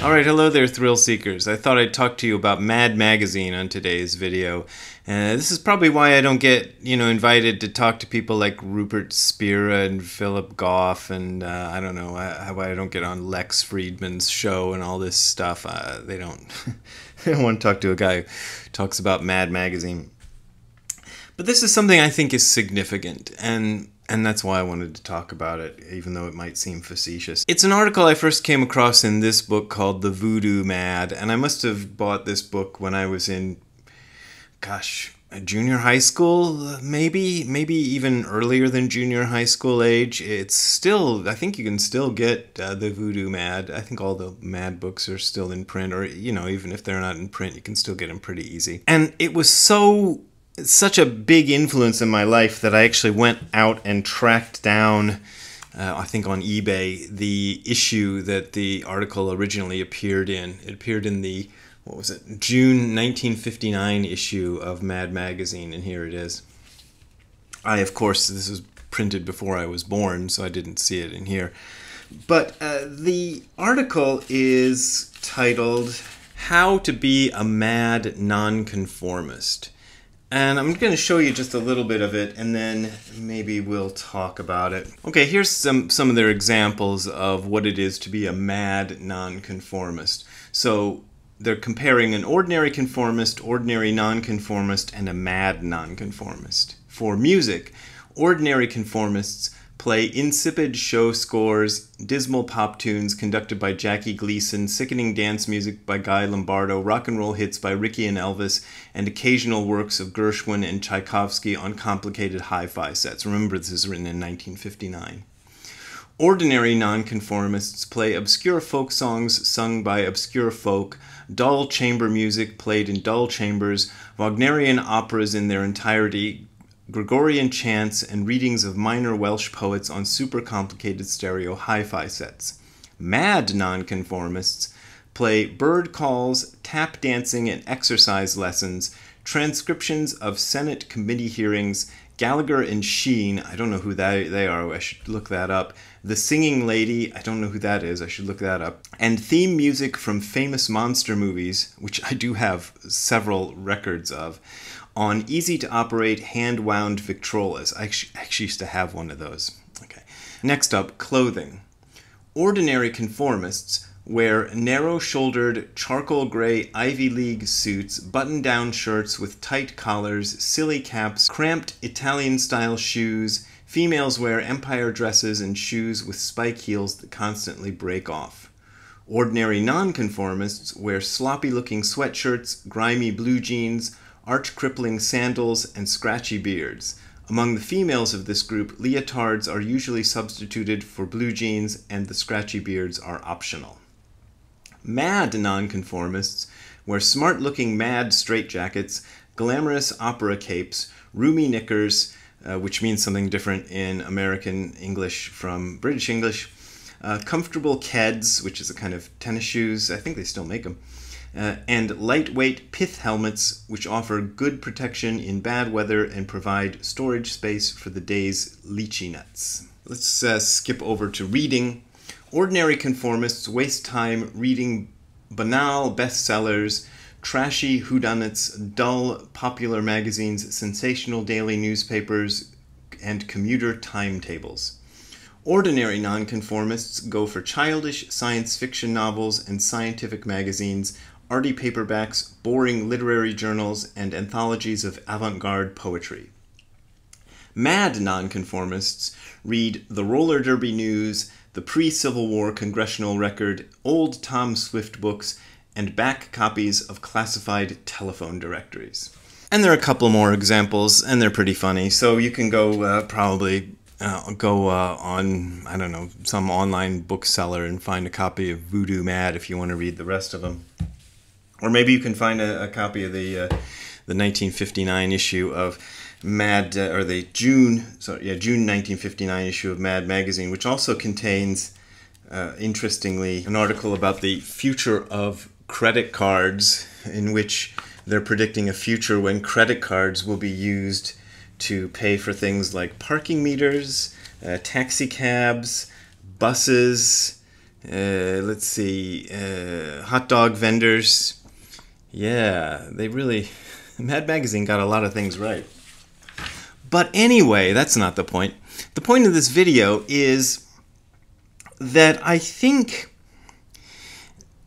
Alright, hello there, thrill seekers. I thought I'd talk to you about Mad Magazine on today's video. This is probably why I don't get, invited to talk to people like Rupert Spira and Philip Goff, and I don't know why I don't get on Lex Friedman's show and all this stuff. They don't, they don't want to talk to a guy who talks about Mad Magazine. But this is something I think is significant, and that's why I wanted to talk about it, even though it might seem facetious. It's an article I first came across in this book called The Voodoo Mad, and I must have bought this book when I was in, junior high school, maybe even earlier than junior high school age. It's still, I think you can still get The Voodoo Mad. I think all the Mad books are still in print, or, even if they're not in print, you can still get them pretty easy. And it was such a big influence in my life that I actually went out and tracked down, I think on eBay, the issue that the article originally appeared in. It appeared in the, June 1959 issue of Mad Magazine, and here it is. Of course, this was printed before I was born, so I didn't see it in here. But the article is titled, How to Be a Mad Nonconformist. And I'm going to show you just a little bit of it, and then maybe we'll talk about it. Okay, here's some of their examples of what it is to be a mad nonconformist. So they're comparing an ordinary conformist, ordinary nonconformist, and a mad nonconformist. For music, ordinary conformists play insipid show scores, dismal pop tunes conducted by Jackie Gleason, sickening dance music by Guy Lombardo, rock and roll hits by Ricky and Elvis, and occasional works of Gershwin and Tchaikovsky on complicated hi-fi sets. Remember, this is written in 1959. Ordinary nonconformists play obscure folk songs sung by obscure folk, dull chamber music played in dull chambers, Wagnerian operas in their entirety, Gregorian chants, and readings of minor Welsh poets on super complicated stereo hi-fi sets. Mad nonconformists play bird calls, tap dancing and exercise lessons, transcriptions of Senate committee hearings, Gallagher and Sheen, I don't know who they are, I should look that up, The Singing Lady, I don't know who that is, I should look that up, and theme music from famous monster movies, which I do have several records of, on easy-to-operate hand-wound Victrolas. I actually used to have one of those. Okay. Next up, clothing. Ordinary conformists wear narrow-shouldered, charcoal gray Ivy League suits, button-down shirts with tight collars, silly caps, cramped Italian-style shoes. Females wear empire dresses and shoes with spike heels that constantly break off. Ordinary nonconformists wear sloppy-looking sweatshirts, grimy blue jeans, arch-crippling sandals, and scratchy beards. Among the females of this group, leotards are usually substituted for blue jeans, and the scratchy beards are optional. Mad nonconformists wear smart-looking mad straitjackets, glamorous opera capes, roomy knickers, which means something different in American English from British English, comfortable keds, which is a kind of tennis shoes, I think they still make them, and lightweight pith helmets, which offer good protection in bad weather and provide storage space for the day's lychee nuts. Let's skip over to reading. Ordinary conformists waste time reading banal bestsellers, trashy whodunits, dull popular magazines, sensational daily newspapers, and commuter timetables. Ordinary nonconformists go for childish science fiction novels and scientific magazines, arty paperbacks, boring literary journals, and anthologies of avant-garde poetry. Mad nonconformists read the Roller Derby News, the pre-Civil War Congressional Record, old Tom Swift books, and back copies of classified telephone directories. And there are a couple more examples, and they're pretty funny, so you can go probably on, I don't know, some online bookseller and find a copy of Voodoo Mad if you want to read the rest of them. Or maybe you can find a copy of the 1959 issue of Mad, or the June 1959 issue of Mad Magazine, which also contains, interestingly, an article about the future of credit cards, in which they're predicting a future when credit cards will be used to pay for things like parking meters, taxi cabs, buses, Let's see, hot dog vendors. Yeah, they really, Mad Magazine got a lot of things right. But anyway, that's not the point. The point of this video is that I think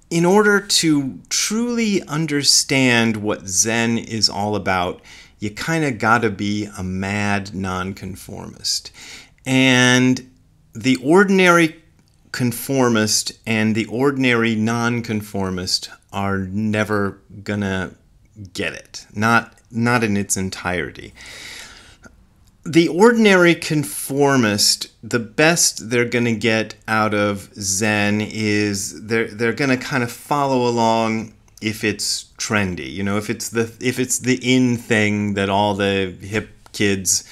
in order to truly understand what Zen is all about, you kind of got to be a mad nonconformist. And the ordinary conformist and the ordinary nonconformist are never gonna get it. Not in its entirety. The ordinary conformist, the best they're going to get out of Zen is they're going to kind of follow along if it's trendy. You know, if it's the in thing that all the hip kids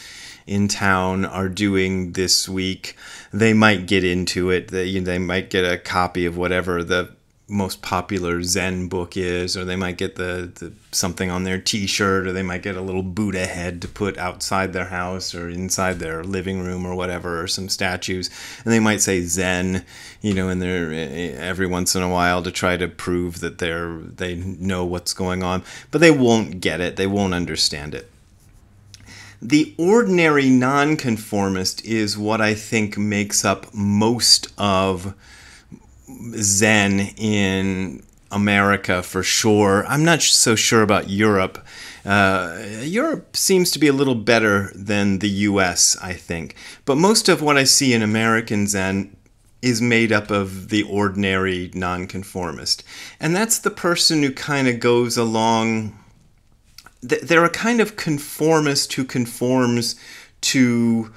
in town are doing this week, they might get into it. They might get a copy of whatever the most popular Zen book is, or they might get the something on their t-shirt, or they might get a little Buddha head to put outside their house or inside their living room or whatever, or some statues, and they might say Zen, you know, in there every once in a while to try to prove that they know what's going on, but they won't get it, they won't understand it. The ordinary nonconformist is what I think makes up most of Zen in America for sure. I'm not so sure about Europe. Europe seems to be a little better than the US, I think. But most of what I see in American Zen is made up of the ordinary nonconformist. And that's the person who kind of goes along. They're a kind of conformist who conforms to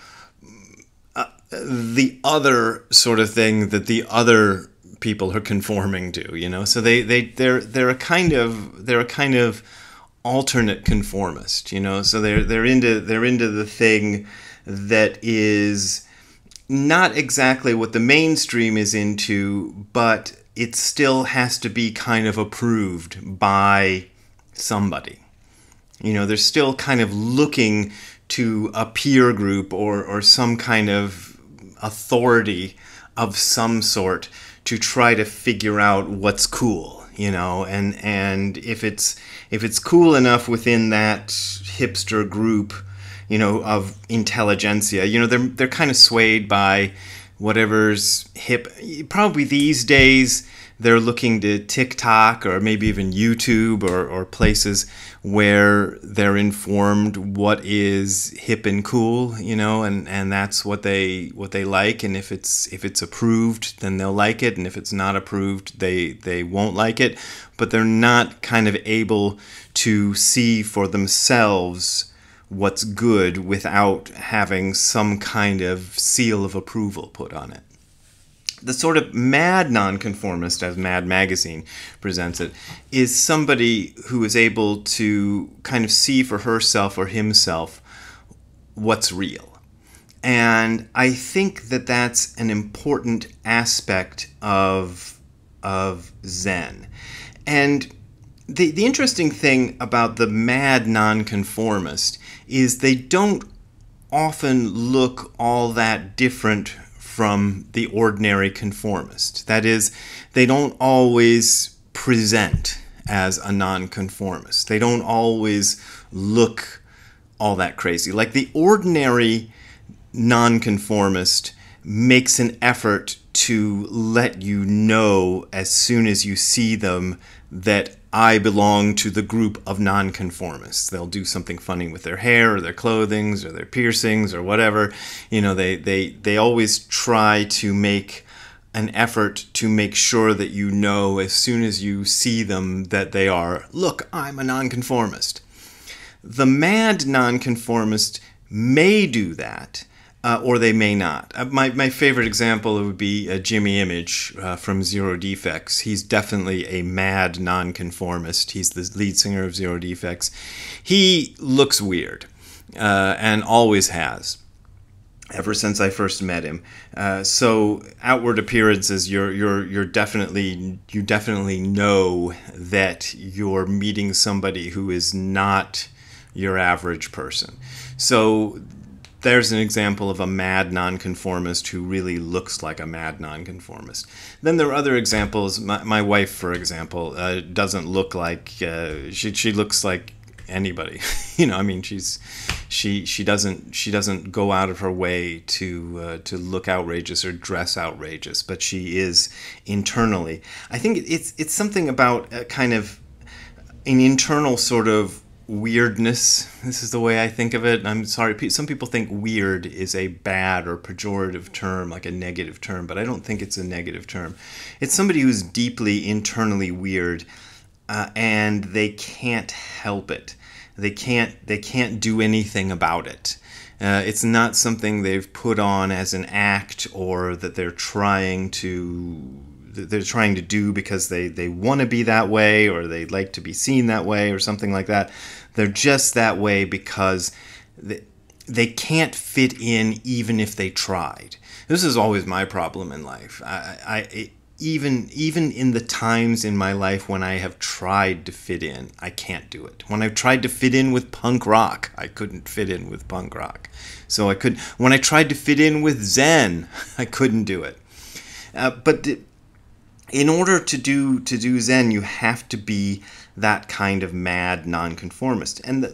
the other sort of thing that the other people are conforming to, you know. So they're a kind of alternate conformist, you know. So they're into the thing that is not exactly what the mainstream is into, but it still has to be kind of approved by somebody. You know, they're still kind of looking to a peer group or some kind of authority of some sort to try to figure out what's cool, you know, and if it's cool enough within that hipster group, you know, of intelligentsia, you know, they're kind of swayed by whatever's hip. Probably these days they're looking to TikTok or maybe even YouTube or places where they're informed what is hip and cool, you know, and that's what they like. And if it's approved, then they'll like it, and if it's not approved, they won't like it. But they're not kind of able to see for themselves what's good without having some kind of seal of approval put on it. The sort of mad nonconformist, as Mad Magazine presents it, is somebody who is able to kind of see for herself or himself what's real. And I think that that's an important aspect of Zen. And the interesting thing about the mad nonconformist is they don't often look all that different from the ordinary conformist. That is, they don't always present as a nonconformist. They don't always look all that crazy. Like the ordinary nonconformist makes an effort to let you know as soon as you see them that I belong to the group of nonconformists. They'll do something funny with their hair or their clothing or their piercings or whatever. You know, they always try to make an effort to make sure that you know as soon as you see them that they are, look, I'm a nonconformist. The mad nonconformist may do that, or they may not. My favorite example would be Jimmy Image from Zero Defects. He's definitely a mad nonconformist. He's the lead singer of Zero Defects. He looks weird, and always has, ever since I first met him. So outward appearances, you definitely know that you're meeting somebody who is not your average person. So there's an example of a mad nonconformist who really looks like a mad nonconformist. Then there are other examples. My wife, for example, doesn't look like she looks like anybody. I mean, she doesn't go out of her way to look outrageous or dress outrageous, but she is internally. I think it's something about kind of an internal sort of weirdness. This is the way I think of it. I'm sorry, some people think weird is a bad or pejorative term, like a negative term, but I don't think it's a negative term. It's somebody who's deeply internally weird, and they can't help it. They can't do anything about it. It's not something they've put on as an act, or that they're trying to do because they want to be that way, or they like to be seen that way, or something like that. They're just that way because they can't fit in even if they tried. This is always my problem in life. Even in the times in my life when I have tried to fit in, I can't do it. When I've tried to fit in with punk rock, I couldn't fit in with punk rock. When I tried to fit in with Zen, I couldn't do it. But in order to do Zen, you have to be that kind of mad nonconformist. And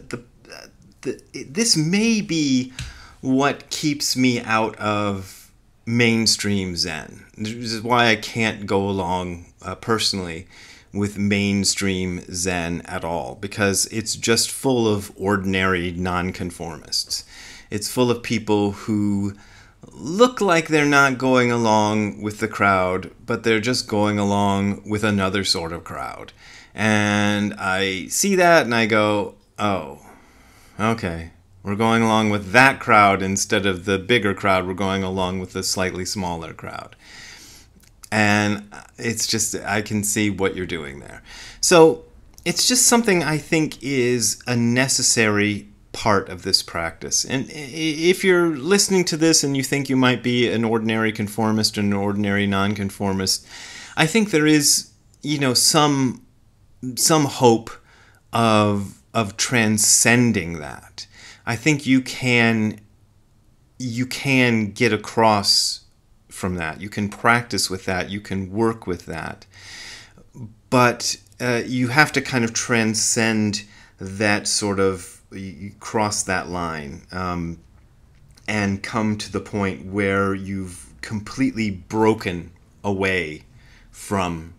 this may be what keeps me out of mainstream Zen. This is why I can't go along personally with mainstream Zen at all, because it's just full of ordinary nonconformists. It's full of people who look like they're not going along with the crowd, but they're just going along with another sort of crowd. And I see that and I go, oh, okay, we're going along with that crowd instead of the bigger crowd. We're going along with the slightly smaller crowd. And it's just, I can see what you're doing there. So it's just something I think is a necessary part of this practice. And if you're listening to this and you think you might be an ordinary conformist or an ordinary nonconformist, I think there is, some hope of transcending that. I think you can get across from that. You can practice with that. You can work with that. But you have to kind of transcend that sort of, you cross that line and come to the point where you've completely broken away from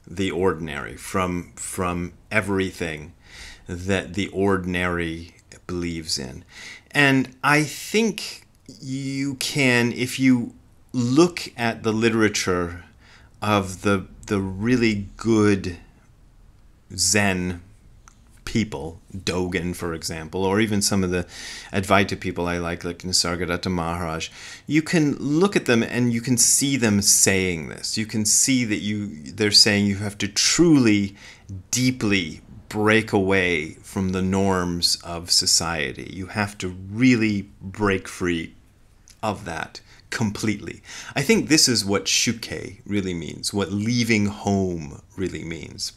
the ordinary, from everything that the ordinary believes in. And I think you can, if you look at the literature of the really good Zen people, Dogen, for example, or even some of the Advaita people I like Nisargadatta Maharaj, you can look at them and you can see them saying this. You can see that they're saying you have to truly, deeply break away from the norms of society. You have to really break free of that completely. I think this is what shukkei really means, what leaving home really means.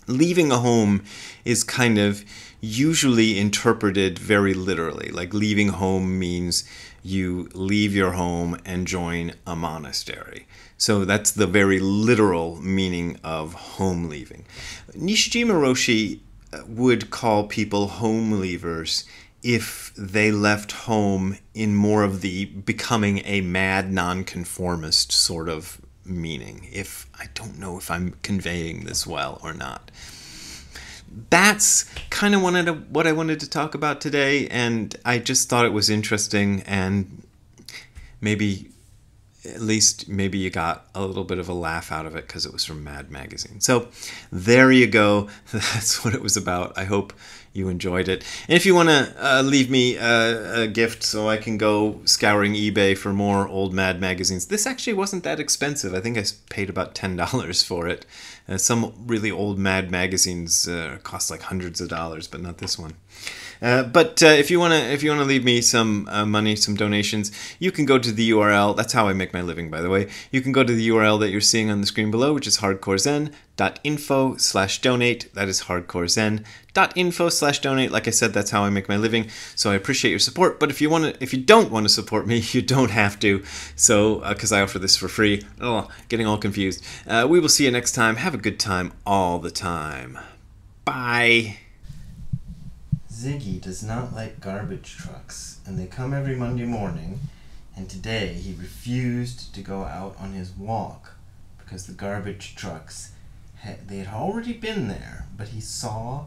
Leaving a home is kind of usually interpreted very literally. Like leaving home means you leave your home and join a monastery. So that's the very literal meaning of home leaving. Nishijima Roshi would call people home leavers if they left home in more of the becoming a mad nonconformist sort of meaning. If I don't know if I'm conveying this well or not. That's kind of what I wanted to talk about today, and I just thought it was interesting, and maybe you got a little bit of a laugh out of it because it was from Mad Magazine. So there you go. That's what it was about. I hope you enjoyed it. And if you want to leave me a gift so I can go scouring eBay for more old Mad magazines. This actually wasn't that expensive. I think I paid about $10 for it. Some really old Mad magazines cost like hundreds of dollars, but not this one. But if you wanna leave me some money, some donations, you can go to the URL. That's how I make my living, by the way. You can go to the URL that you're seeing on the screen below, which is hardcorezen.com. ziggy.info/donate. That is hardcore zen. .info/donate. Like I said, that's how I make my living. So I appreciate your support. But if you don't want to support me, you don't have to. So because I offer this for free. Oh, getting all confused. We will see you next time. Have a good time all the time. Bye. Ziggy does not like garbage trucks, and they come every Monday morning, and today he refused to go out on his walk because the garbage trucks, they had already been there, but he saw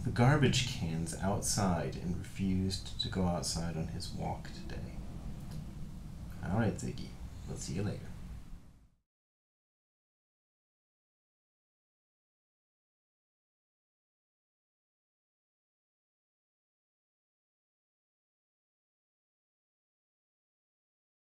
the garbage cans outside and refused to go outside on his walk today. Alright, Ziggy, we'll see you later.